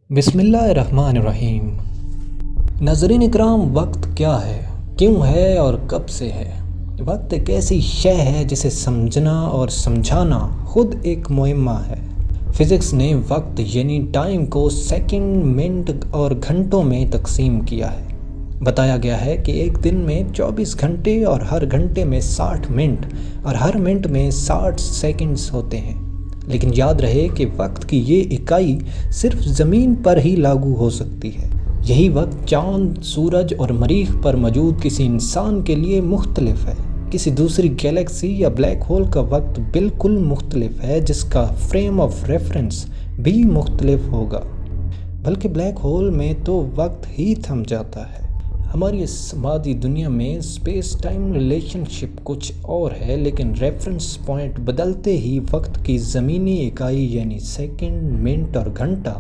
बिस्मिल्लाहिर्रहमानिर्रहीम। नाज़रीन इकराम, वक्त क्या है, क्यों है और कब से है? वक्त एक ऐसी शय है जिसे समझना और समझाना खुद एक मुइम्मा है। फ़िज़िक्स ने वक्त यानी टाइम को सेकंड, मिनट और घंटों में तकसीम किया है। बताया गया है कि एक दिन में 24 घंटे और हर घंटे में 60 मिनट और हर मिनट में 60 सेकंड्स होते हैं। लेकिन याद रहे कि वक्त की ये इकाई सिर्फ ज़मीन पर ही लागू हो सकती है। यही वक्त चाँद, सूरज और मरीख़ पर मौजूद किसी इंसान के लिए मुख्तलिफ है। किसी दूसरी गैलेक्सी या ब्लैक होल का वक्त बिल्कुल मुख्तलिफ है, जिसका फ्रेम ऑफ रेफरेंस भी मुख्तलिफ होगा। बल्कि ब्लैक होल में तो वक्त ही थम जाता है। हमारी इस मादी दुनिया में स्पेस टाइम रिलेशनशिप कुछ और है, लेकिन रेफरेंस पॉइंट बदलते ही वक्त की ज़मीनी इकाई यानी सेकंड, मिनट और घंटा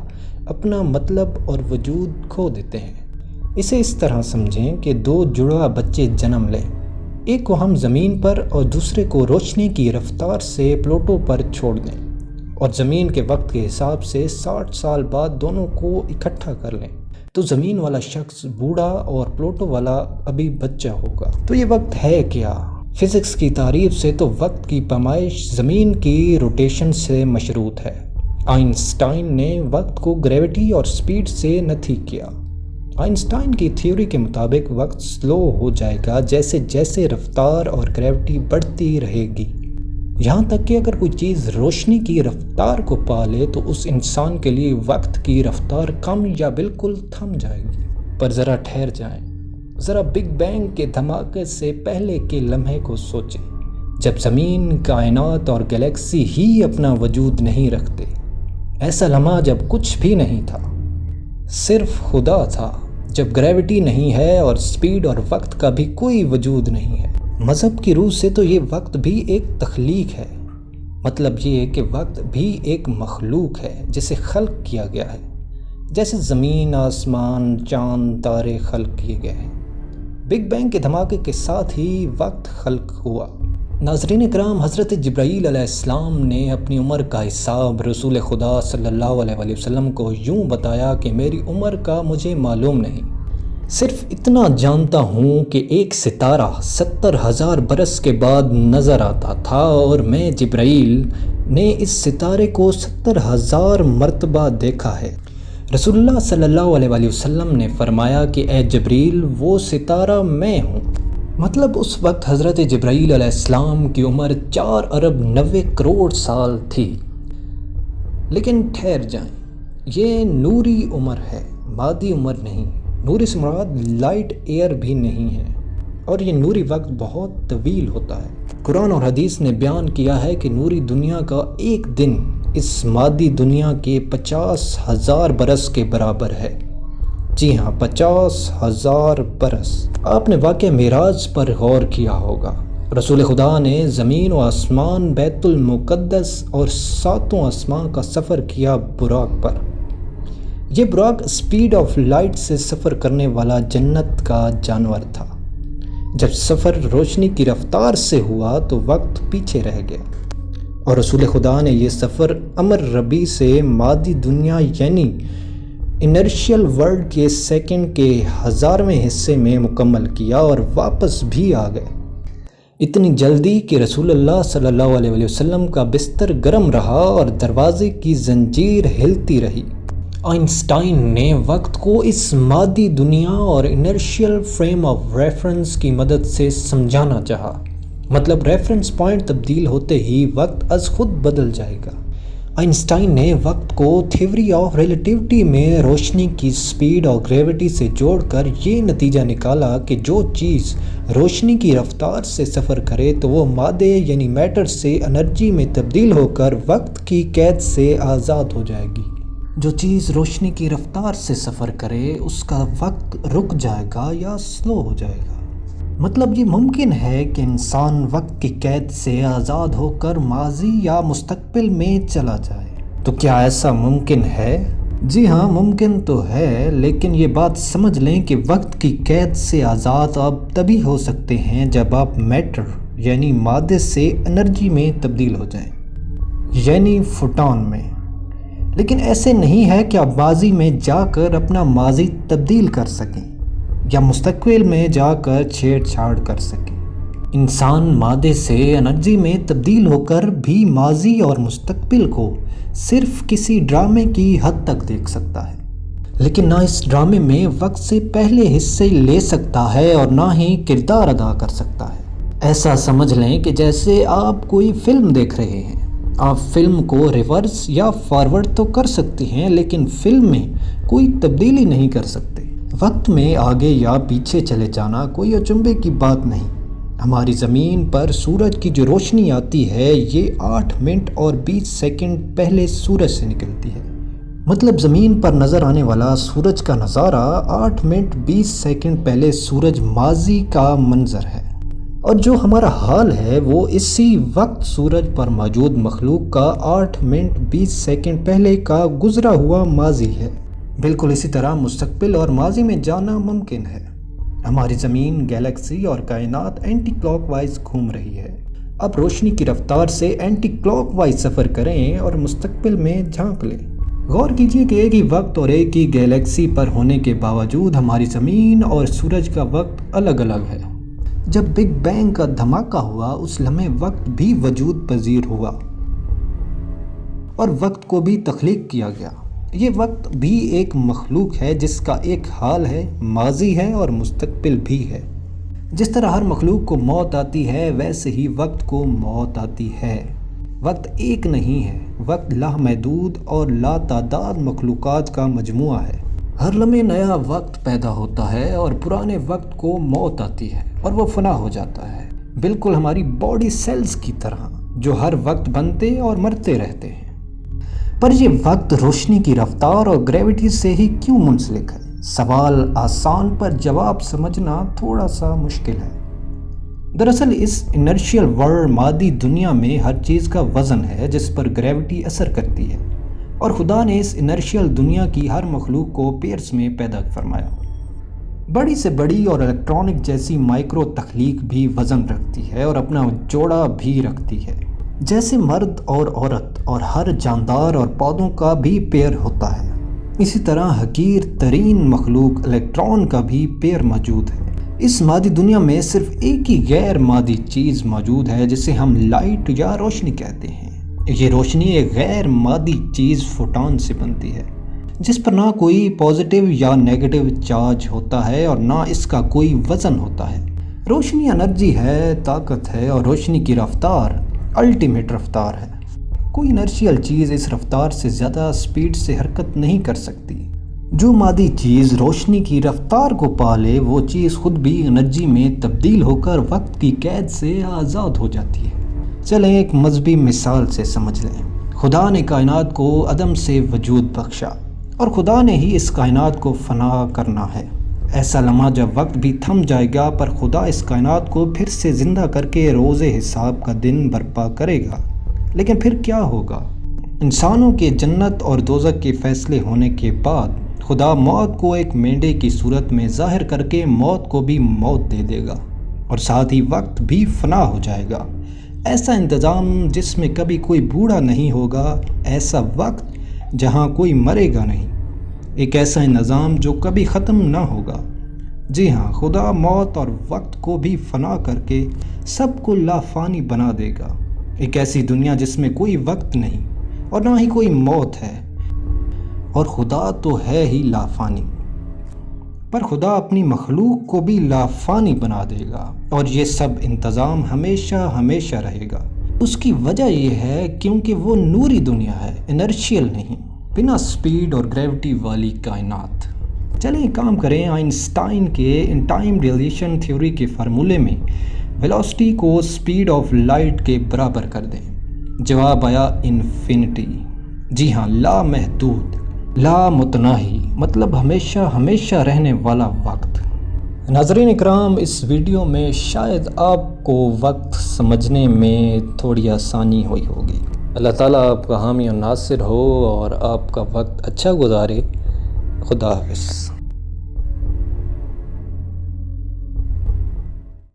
अपना मतलब और वजूद खो देते हैं। इसे इस तरह समझें कि दो जुड़वा बच्चे जन्म लें। एक को हम ज़मीन पर और दूसरे को रोशनी की रफ्तार से प्लूटो पर छोड़ दें और ज़मीन के वक्त के हिसाब से 60 साल बाद दोनों को इकट्ठा कर लें, तो ज़मीन वाला शख्स बूढ़ा और प्लूटो वाला अभी बच्चा होगा। तो ये वक्त है क्या? फ़िज़िक्स की तारीफ से तो वक्त की पैमाइश ज़मीन की रोटेशन से मशरूत है। आइंस्टाइन ने वक्त को ग्रेविटी और स्पीड से नफी किया। आइंस्टाइन की थ्योरी के मुताबिक वक्त स्लो हो जाएगा जैसे जैसे रफ्तार और ग्रेविटी बढ़ती रहेगी। यहाँ तक कि अगर कोई चीज़ रोशनी की रफ्तार को पा ले तो उस इंसान के लिए वक्त की रफ्तार कम या बिल्कुल थम जाएगी। पर ज़रा ठहर जाएं, ज़रा बिग बैंग के धमाके से पहले के लम्हे को सोचें, जब ज़मीन, कायनात और गैलेक्सी ही अपना वजूद नहीं रखते। ऐसा लम्हा जब कुछ भी नहीं था, सिर्फ खुदा था, जब ग्रेविटी नहीं है और स्पीड और वक्त का भी कोई वजूद नहीं है। मज़हब की रूह से तो ये वक्त भी एक तख्लीक है। मतलब ये कि वक्त भी एक मखलूक है जिसे खल्क किया गया है, जैसे ज़मीन, आसमान, चाँद, तारे खल्क किए गए हैं। बिग बैंग के धमाके के साथ ही वक्त खल्क हुआ। नाज़रीन इकराम, हज़रत जिब्राईल अलैहिस्सलाम ने अपनी उम्र का हिसाब रसूल खुदा सल्लल्लाहु अलैहि वसल्लम को यूँ बताया कि मेरी उम्र का मुझे मालूम नहीं, सिर्फ इतना जानता हूँ कि एक सितारा 70,000 बरस के बाद नज़र आता था और मैं जिब्राईल ने इस सितारे को 70,000 मरतबा देखा है। रसूलुल्लाह सल्लल्लाहु अलैहि वसल्लम ने फरमाया कि ए जिब्रील, वो सितारा मैं हूँ। मतलब उस वक्त हज़रत जिब्राईल अलैहिस्सलाम की उम्र 4 अरब 90 करोड़ साल थी। लेकिन ठहर जाएं, ये नूरी उम्र है, मादी उम्र नहीं। नूरी से मुराद लाइट एयर भी नहीं है, और ये नूरी वक्त बहुत तवील होता है। कुरान और हदीस ने बयान किया है कि नूरी दुनिया का एक दिन इस मादी दुनिया के 50,000 बरस के बराबर है। जी हाँ, 50,000 बरस। आपने वाक़या मेराज पर गौर किया होगा। रसूल खुदा ने ज़मीन व आसमान, बैतुल मुक़द्दस और 7 आसमान का सफ़र किया बुराक पर। ये बुराक स्पीड ऑफ लाइट से सफ़र करने वाला जन्नत का जानवर था। जब सफ़र रोशनी की रफ्तार से हुआ तो वक्त पीछे रह गया और रसूल खुदा ने यह सफ़र अमर रबी से मादी दुनिया यानी इनर्शियल वर्ल्ड के सेकंड के 1000वें हिस्से में मुकम्मल किया और वापस भी आ गए। इतनी जल्दी कि रसूलुल्लाह सल्लल्लाहु अलैहि वसल्लम का बिस्तर गर्म रहा और दरवाजे की जंजीर हिलती रही। आइंस्टाइन ने वक्त को इस मादी दुनिया और इनर्शियल फ्रेम ऑफ रेफरेंस की मदद से समझाना चाहा। मतलब रेफरेंस पॉइंट तब्दील होते ही वक्त अज खुद बदल जाएगा। आइंस्टाइन ने वक्त को थ्योरी ऑफ रिलेटिविटी में रोशनी की स्पीड और ग्रेविटी से जोड़कर ये नतीजा निकाला कि जो चीज़ रोशनी की रफ्तार से सफ़र करे तो वो मादे यानी मैटर से एनर्जी में तब्दील होकर वक्त की कैद से आज़ाद हो जाएगी। जो चीज़ रोशनी की रफ्तार से सफ़र करे उसका वक्त रुक जाएगा या स्लो हो जाएगा। मतलब ये मुमकिन है कि इंसान वक्त की कैद से आज़ाद होकर माजी या मुस्तकबिल में चला जाए। तो क्या ऐसा मुमकिन है? जी हाँ, मुमकिन तो है, लेकिन ये बात समझ लें कि वक्त की कैद से आज़ाद आप तभी हो सकते हैं जब आप मैटर यानी मादे से एनर्जी में तब्दील हो जाएं, यानी फोटॉन में। لیکن ایسے نہیں ہے کہ آپ ماضی میں جا کر اپنا ماضی تبدیل کر سکیں یا مستقبل میں جا کر چھیڑ چھاڑ کر سکیں۔ انسان مادے سے انرجی میں تبدیل ہو کر بھی ماضی اور مستقبل کو صرف کسی ڈرامے کی حد تک دیکھ سکتا ہے، لیکن نہ اس ڈرامے میں وقت سے پہلے حصے لے سکتا ہے اور نہ ہی کردار ادا کر سکتا ہے۔ ایسا سمجھ لیں کہ جیسے آپ کوئی فلم دیکھ رہے ہیں، آپ فلم کو ریورس یا فارورڈ تو کر سکتے ہیں لیکن فلم میں کوئی تبدیلی نہیں کر سکتے۔ وقت میں آگے یا پیچھے چلے جانا کوئی اچنبھے کی بات نہیں۔ ہماری زمین پر سورج کی جو روشنی آتی ہے یہ 8 منٹ اور 20 سیکنڈ پہلے سورج سے نکلتی ہے۔ مطلب زمین پر نظر آنے والا سورج کا نظارہ 8 منٹ 20 سیکنڈ پہلے سورج ماضی کا منظر ہے، اور جو ہمارا حال ہے وہ اسی وقت سورج پر موجود مخلوق کا 8 منٹ 20 سیکنڈ پہلے کا گزرا ہوا ماضی ہے۔ بالکل اسی طرح مستقبل اور ماضی میں جانا ممکن ہے۔ ہماری زمین، گیلیکسی اور کائنات اینٹی کلاک وائز گھوم رہی ہے۔ اب روشنی کی رفتار سے اینٹی کلاک وائز سفر کریں اور مستقبل میں جھانک لیں۔ غور کیجئے کہ ایک ہی وقت اور ایک ہی گیلیکسی پر ہونے کے باوجود ہماری زمین اور سورج کا وقت الگ الگ ہے۔ جب بگ بینگ کا دھماکہ ہوا اس لمحے وقت بھی وجود پذیر ہوا اور وقت کو بھی تخلیق کیا گیا۔ یہ وقت بھی ایک مخلوق ہے جس کا ایک حال ہے، ماضی ہے اور مستقبل بھی ہے۔ جس طرح ہر مخلوق کو موت آتی ہے ویسے ہی وقت کو موت آتی ہے۔ وقت ایک نہیں ہے، وقت لامحدود اور لاتعداد مخلوقات کا مجموعہ ہے۔ ہر لمحے نیا وقت پیدا ہوتا ہے اور پرانے وقت کو موت آتی ہے اور وہ فنا ہو جاتا ہے، بالکل ہماری باڈی سیلز کی طرح جو ہر وقت بنتے اور مرتے رہتے ہیں۔ پر یہ وقت روشنی کی رفتار اور گریوٹی سے ہی کیوں منسلک ہے؟ سوال آسان پر جواب سمجھنا تھوڑا سا مشکل ہے۔ دراصل اس انرشیل ورلڈ مادی دنیا میں ہر چیز کا وزن ہے جس پر گریوٹی اثر کرتی ہے، اور خدا نے اس انرشیل دنیا کی ہر مخلوق کو پیئرس میں پیدا فرمایا۔ بڑی سے بڑی اور الیکٹرانک جیسی مائکرو تخلیق بھی وزن رکھتی ہے اور اپنا جوڑا بھی رکھتی ہے، جیسے مرد اور عورت، اور ہر جاندار اور پودوں کا بھی پیئر ہوتا ہے۔ اسی طرح حقیر ترین مخلوق الیکٹران کا بھی پیئر موجود ہے۔ اس مادی دنیا میں صرف ایک ہی غیر مادی چیز موجود ہے جسے ہم لائٹ یا روشنی کہتے ہیں۔ یہ روشنی ایک غیر مادی چیز فوٹون سے بنتی ہے جس پر نہ کوئی پازیٹیو یا نیگیٹو چارج ہوتا ہے اور نہ اس کا کوئی وزن ہوتا ہے۔ روشنی انرجی ہے، طاقت ہے، اور روشنی کی رفتار الٹیمیٹ رفتار ہے۔ کوئی انرشیل چیز اس رفتار سے زیادہ سپیڈ سے حرکت نہیں کر سکتی۔ جو مادی چیز روشنی کی رفتار کو پالے وہ چیز خود بھی انرجی میں تبدیل ہو کر وقت کی قید سے آزاد ہو جاتی ہے۔ چلیں ایک مذہبی مثال سے سمجھ لیں۔ خدا نے کائنات کو عدم سے وجود بخشا اور خدا نے ہی اس کائنات کو فنا کرنا ہے۔ ایسا لمحہ جب وقت بھی تھم جائے گا پر خدا اس کائنات کو پھر سے زندہ کر کے روز حساب کا دن برپا کرے گا۔ لیکن پھر کیا ہوگا؟ انسانوں کے جنت اور دوزخ کے فیصلے ہونے کے بعد خدا موت کو ایک مینڈے کی صورت میں ظاہر کر کے موت کو بھی موت دے دے گا، اور ساتھ ہی وقت بھی فنا ہو جائے گا۔ ایسا انتظام جس میں کبھی کوئی بوڑھا نہیں ہوگا، ایسا وقت جہاں کوئی مرے گا نہیں، ایک ایسا نظام جو کبھی ختم نہ ہوگا۔ جی ہاں، خدا موت اور وقت کو بھی فنا کر کے سب کو لافانی بنا دے گا۔ ایک ایسی دنیا جس میں کوئی وقت نہیں اور نہ ہی کوئی موت ہے، اور خدا تو ہے ہی لافانی، پر خدا اپنی مخلوق کو بھی لافانی بنا دے گا، اور یہ سب انتظام ہمیشہ ہمیشہ رہے گا۔ اس کی وجہ یہ ہے کیونکہ وہ نوری دنیا ہے، انرشیل نہیں، بنا سپیڈ اور گریوٹی والی کائنات۔ چلیں ایک کام کریں، آئنسٹائن کے ان ٹائم ڈیلیشن تھیوری کے فارمولے میں ویلوسٹی کو سپیڈ آف لائٹ کے برابر کر دیں۔ جواب آیا انفینٹی۔ جی ہاں، لا محدود، لا متناہی، مطلب ہمیشہ ہمیشہ رہنے والا وقت۔ ناظرین اکرام، اس ویڈیو میں شاید آپ کو وقت سمجھنے میں تھوڑی آسانی ہوئی ہوگی۔ اللہ تعالیٰ آپ کا حامی و ناصر ہو اور آپ کا وقت اچھا گزارے۔ خدا حافظ۔